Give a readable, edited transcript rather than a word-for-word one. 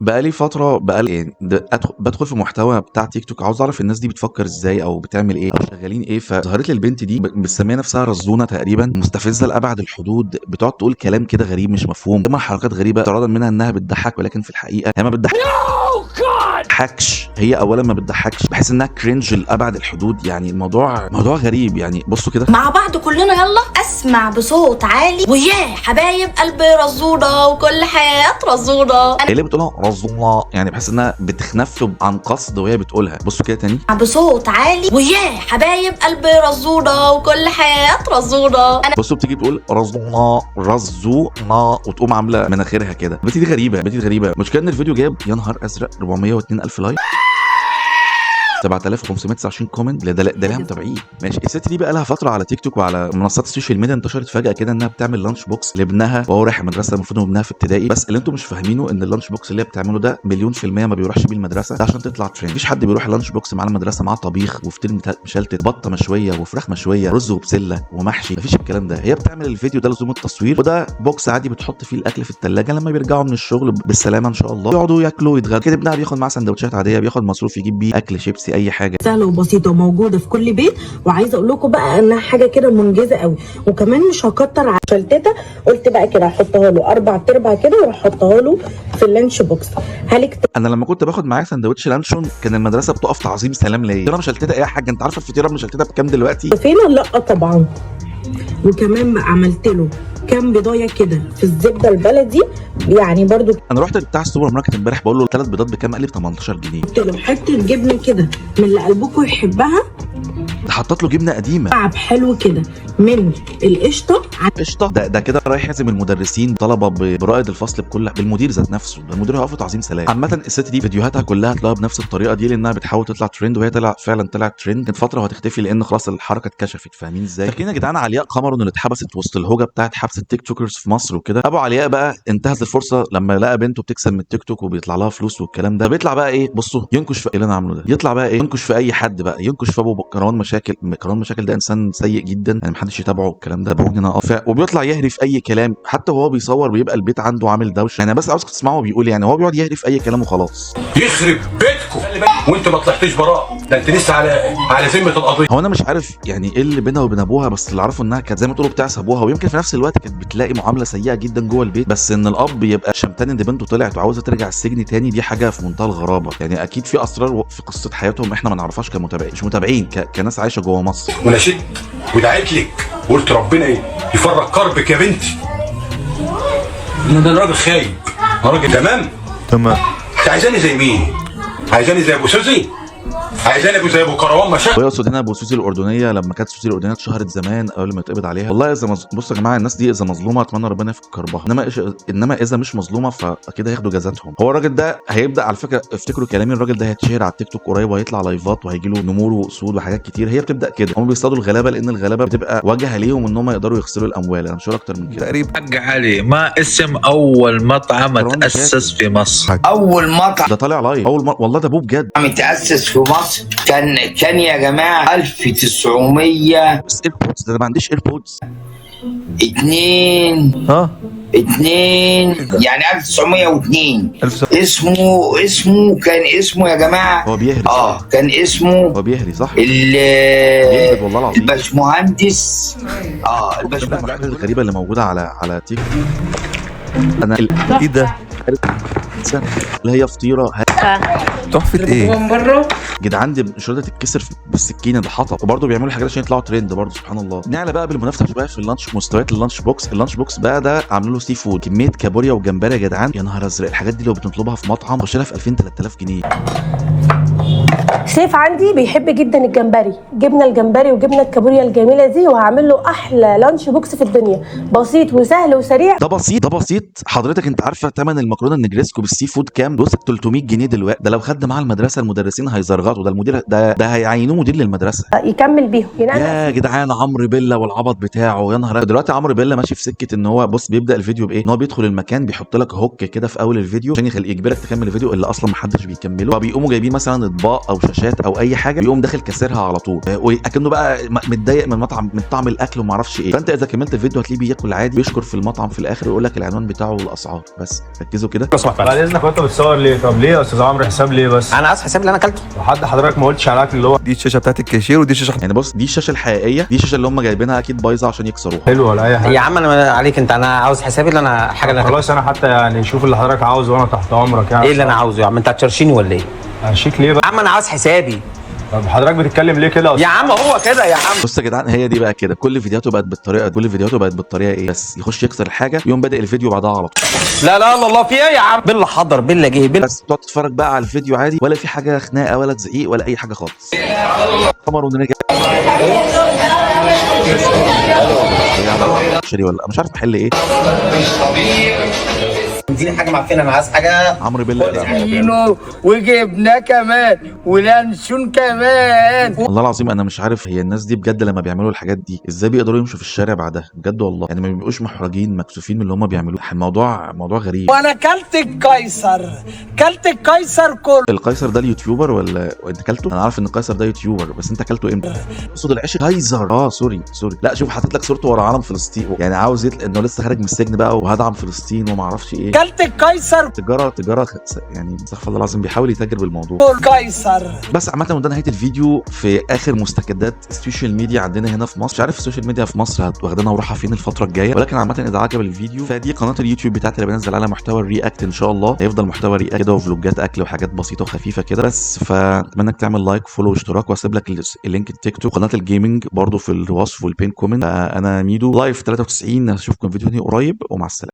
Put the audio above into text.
بقالي فترة يعني بدخل في محتوى بتاع تيك توك، عاوز اعرف الناس دي بتفكر ازاي او بتعمل ايه او شغالين ايه. فظهرت لي البنت دي مسميه نفسها رزونة تقريبا، مستفزة لأبعد الحدود، بتقعد تقول كلام كده غريب مش مفهوم، تعمل حركات غريبة اعتراضا منها انها بتضحك، ولكن في الحقيقة هي ما بتضحكش. هي اولا ما بتضحكش، بحس انها كرنج لأبعد الحدود. يعني الموضوع موضوع غريب. يعني بصوا كده مع بعض كلنا يلا اسمع بصوت عالي وياه حبايب قلبي رزوره وكل حياة رزوره. هي اللي بتقولها رزونة، يعني بحس انها بتخنف عن قصد وهي بتقولها. بصوا كده تاني بصوت عالي وياه حبايب قلبي رزوره وكل حياة رزوره. بصوا بتيجي تقول رزونة رزونة وتقوم عامله مناخيرها كده. بتيجي غريبه المشكله ان الفيديو جاب يا نهار ازرق 402 الف لايك، 7529 كومنت. ده لها متابعين. ماشي، الست دي بقى لها فتره على تيك توك وعلى منصات السوشيال ميديا، انتشرت فجاه كده انها بتعمل لانش بوكس لابنها وهو رايح المدرسه. المفروض ان ابنها في ابتدائي، بس اللي انتم مش فاهمينه ان اللانش بوكس اللي هي بتعمله ده مليون في الميه ما بيروحش بيه المدرسه، ده عشان تطلع ترند. مفيش حد بيروح اللانش بوكس مع المدرسه معاه طبيخ وفطير مشلتت، بطه مشويه وفراخ مشويه، رز وبسله ومحشي. مفيش الكلام ده. هي بتعمل الفيديو ده لزوم التصوير، وده بوكس عادي بتحط فيه الاكل في الثلاجه لما بيرجعوا من الشغل بالسلامه ان شاء الله، يقعدوا ياكلوا ويتغدوا كده. ابنها بياخد معاه سندوتشات عاديه، بياخد مصروف يجيب بيه اكل شيبسي اي حاجه سهله وبسيطه وموجوده في كل بيت. وعايزه اقول لكم بقى انها حاجه كده منجزه قوي، وكمان مش هكتر على شلتته. قلت بقى كده هحطها له 4/4 كده واروح احطها له في اللانش بوكس. انا لما كنت باخد معايا سندوتش لانشون كان المدرسه بتقف تعظيم سلام ليا. فطيره مشلتته ايه يا حاجه؟ انت عارفه الفطيره مشلتته بكام دلوقتي؟ فين؟ لا طبعا. وكمان بقى عملت له كام بيضايه كده في الزبده البلدي، يعني برضو انا رحت بتاع السوبر ماركت امبارح بقول له 3 بيضات بكام؟ قال لي ب 18 جنيه. قلت له حته جبنه كده من اللي قلبكم يحبها، ده حطت له جبنه قديمه تعب حلو كده من القشطه. قشطه. ده كده رايح يعزم المدرسين طلبه برائد الفصل بالمدير ذات نفسه. ده المدير هيقف تعظيم سلام. عامه الست دي فيديوهاتها كلها هتلاقيها بنفس الطريقه دي، لانها بتحاول تطلع ترند، وهي فعلا طلعت ترند. كانت فتره وهتختفي لان خلاص الحركه اتكشفت. فاهمين ازاي؟ فاكرين يا جدعان علياء قمر اللي اتحبست وسط الهوجه بتاعت حبس التيك توكرز في مصر وكده؟ ابو علياء بقى انتهز الفرصه لما لقى بنته بتكسب من التيك توك وبيطلع لها فلوس والكلام ده، بيطلع بقى ايه؟ بصوا ينكش في اللي انا عامله ده. يطلع بقى ايه؟ ينكش في اي حد بقى، ينكش في ابو كروان مشاكل. كروان مشاكل ده انسان سيء جدا، يعني محدش يتابعه الكلام ده. تابعوني انا وبيطلع يهري في اي كلام، حتى وهو بيصور بيبقى البيت عنده عامل دوشه. يعني بس عاوزك تسمعوا بيقول، يعني هو بيقعد يهري في اي كلام وخلاص. يخرب بيتكم وانت ما طلعتش براء، ده انت لسه على ذمه القضيه. هو انا مش عارف يعني ايه اللي بينها وبين ابوها، بس اللي اعرفه انها كانت زي ما تقولوا بتعصب ابوها، ويمكن في نفس الوقت كانت بتلاقي معامله سيئه جدا جوه البيت. بس ان الاب يبقى شمتان ان بنته طلعت وعاوزه ترجع السجن تاني، دي حاجه في منتهى الغرابه. يعني اكيد في اسرار في قصه حياتهم احنا ما نعرفهاش كمتابعين، مش متابعين، كناس عايشه جوه مصر. ونشدت ودعيت لك وقلت ربنا يفرج كربك يا بنتي. انا راجل خايب، انا راجل تمام. انت عايزاني زي مين؟ عايزاني زي ابو سوزي؟ عايزاني زي ابو كروان مشاكل؟ ويقصد هنا ابو سوزي الاردنيه لما كانت سوزي الاردنيه اتشهرت زمان قبل ما يتقبض عليها. والله اذا بصوا يا جماعه، الناس دي اذا مظلومه اتمنى ربنا يفك كربها، انما اذا مش مظلومه فاكيد هياخدوا جزاتهم. هو الراجل ده هيبدا، على فكره افتكروا كلامي، الراجل ده هيتشهر على التيك توك قريب وهيطلع لايفات وهيجي له نمور واسود وحاجات كتير. هي بتبدا كده، هم بيصطادوا الغلابه لان الغلابه بتبقى واجهه ليهم ان هم يقدروا يغسلوا الاموال. انا مش هقول اكتر من كده. تقريبا حق علي، ما اسم اول مطعم تاسس في مصر؟ اول مطعم ده طالع لايف والله ده ابوه بجد متأسس في مصر كان يا جماعة 1900 بس ايربودز ده ما عنديش ايربودز. 2 يعني 1902. كان اسمه يا جماعة، هو بيهري كان اسمه، هو بيهري صح، والله العظيم الباشمهندس. الحاجات الغريبه اللي موجوده على تيك توك. انا ايه ده؟ اللي هي فطيره تحفه ايه؟ جدعان دي مش راضيه تتكسر بالسكينه، ده حطب. وبرضه بيعملوا حاجات عشان يطلعوا ترند برضه، سبحان الله. نعلى بقى بالمنافسه شويه في اللانش، مستويات اللانش بوكس بقى ده عاملين له سي فود، كميه كابوريا وجمبري يا جدعان يا نهار ازرق. الحاجات دي لو بنطلبها في مطعم تخش لها في 2000 3000 جنيه. سيف عندي بيحب جدا الجمبري، جبنا الجمبري وجبنا الكابوريا الجميله دي، وهعمل له احلى لانش بوكس في الدنيا، بسيط وسهل وسريع. ده بسيط حضرتك. انت عارفه ثمن المكرونه النجريسكو بالسي فود كام؟ وصل 300 جنيه دلوقتي. ده لو خد معاه المدرسه المدرسين هيزرغطوا. ده المدير ده هيعينوه مدير للمدرسه يكمل بيهم يا جدعان. عمرو بيلا والعبط بتاعه يا نهار. دلوقتي عمرو بيلا ماشي في سكه ان هو بص بيبدا الفيديو بايه؟ ان هو بيدخل المكان بيحط لك هوك كده في اول الفيديو عشان يجبرك تكمل الفيديو اللي اصلا ما حدش بيكمله. فبيقوموا جايبين مثلا مثلا اطباق او شاشات او اي حاجه يقوم داخل كسرها على طول، واكنه بقى متضايق من المطعم من طعم الاكل وما اعرفش ايه. فانت اذا كملت الفيديو هتلاقيه بياكل عادي، بيشكر في المطعم في الاخر ويقول لك العنوان بتاعه والاسعار. بس ركزوا كده. بعد اذنك وانت بتصور ليه؟ طب ليه يا استاذ عمرو حساب ليه بس؟ انا عايز حساب اللي انا اكلته. لحد حضرتك ما قلتش على الاكل اللي هو دي الشاشه بتاعت الكاشير ودي الشاشه يعني بص دي الشاشه الحقيقيه، دي الشاشه اللي هم جايبينها اكيد بايظه عشان يكسروها. حلو ولا اي حاجه؟ يا عم انا عليك انت، انا عاوز حسابي اللي انا حاجه اللي خلاص انا حتى يعني شوف اللي حضرتك عاوزه وانا تحت امرك يعني. ايه اللي انا عاوزه يا عم؟ انت هتشرشيني ولا ايه؟ هشيك ليه بقى؟ يا عم انا عاوز حسابي. طب حضرتك بتتكلم ليه كده يا عم هو كده يا عم. بص يا جدعان هي دي بقى كده، كل فيديوهاته بقت بالطريقه، كل فيديوهاته بقت بالطريقه ايه، بس يخش يكسر الحاجه يقوم بادئ الفيديو بعدها على طول. لا لا لا الله في ايه يا عم؟ بالله حضر بالله جه بالله. بس تقعد تتفرج بقى على الفيديو عادي، ولا في حاجه خناقه ولا تزعيق ولا اي حاجه خالص. قمر ونرجع شري ولا مش عارف محل ايه. اديني حاجه معفنه، انا عايز حاجه عمرو بالله وجبنا كمان ولانشون كمان. والله العظيم انا مش عارف هي الناس دي بجد لما بيعملوا الحاجات دي ازاي بيقدروا يمشوا في الشارع بعدها بجد والله، يعني ما بيبقوش محرجين مكسوفين من اللي هم بيعملوه. الموضوع غريب. وانا كلت القيصر كله. القيصر ده اليوتيوبر ولا انت كلته؟ انا عارف ان القيصر ده يوتيوبر، بس انت كلته امتى؟ اقصد العيش قيصر. سوري لا شوف حاطط لك صورته ورا علم فلسطين، يعني عاوز انه لسه خارج من السجن بقى وهدعم فلسطين وما اعرفش ايه. كلت القيصر. تجاره يعني استغفر الله العظيم بيحاول يتاجر بالموضوع. القيصر. بس عامه وده نهايه الفيديو. في اخر مستجدات السوشيال ميديا عندنا هنا في مصر، مش عارف السوشيال ميديا في مصر واخدانا ورايحه فين الفتره الجايه، ولكن عامه اذا عجب الفيديو فدي قناه اليوتيوب بتاعتي اللي بنزل على محتوى الرياكت ان شاء الله. هيفضل محتوى رياكت كده وفلوجات اكل وحاجات بسيطه وخفيفه كده بس. فاتمنى انك تعمل لايك فولو واشتراك، واسيب لك اللينك التيك توك قناه الجيمنج برضو في الوصف والبين كومنت. انا ميدو لايف 93، اشوفكم فيديو تاني قريب ومع السلامه.